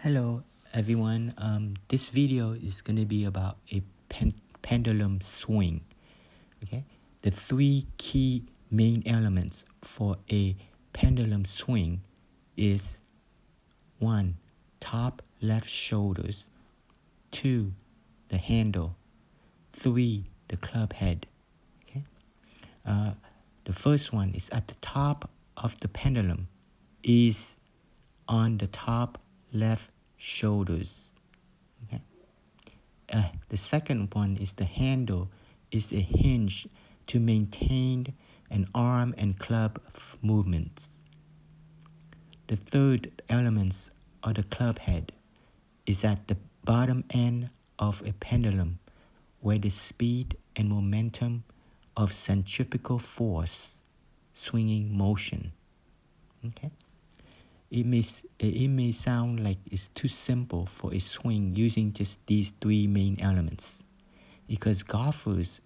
Hello everyone. This video is going to be about a pendulum swing. Okay, the three key main elements for a pendulum swing is 1. Top left shoulders, 2. The handle, 3. The club head. Okay, the first one is at the top of the pendulum, is on the top left shoulders. Okay. The second one is the handle is a hinge to maintain an arm and club movements. The third elements of the club head is at the bottom end of a pendulum, where the speed and momentum of centrifugal force swinging motion. Okay. It may sound like it's too simple for a swing using just these three main elements, because golfers,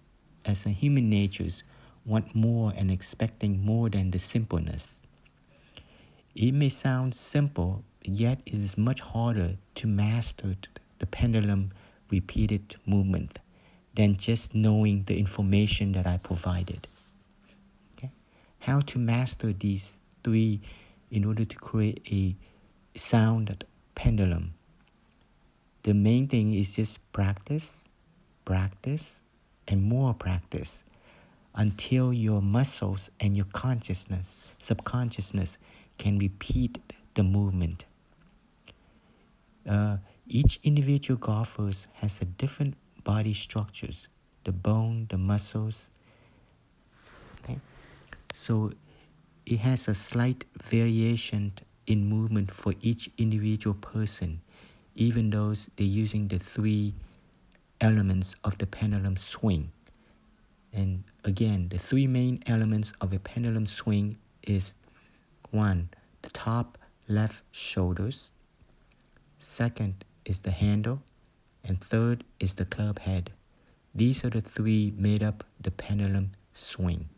as a human natures, want more and expecting more than the simpleness. It may sound simple, yet it is much harder to master the pendulum repeated movement than just knowing the information that I provided. Okay? How to master these three in order to create a sound pendulum? The main thing is just practice, and more practice until your muscles and your subconsciousness can repeat the movement. Each individual golfer has a different body structures, the bone, the muscles. Okay? So it has a slight variation in movement for each individual person, even though they're using the three elements of the pendulum swing. And again, the three main elements of a pendulum swing is 1. The top left shoulders, 2nd is the handle, and 3rd is the club head. These are the three made up the pendulum swing.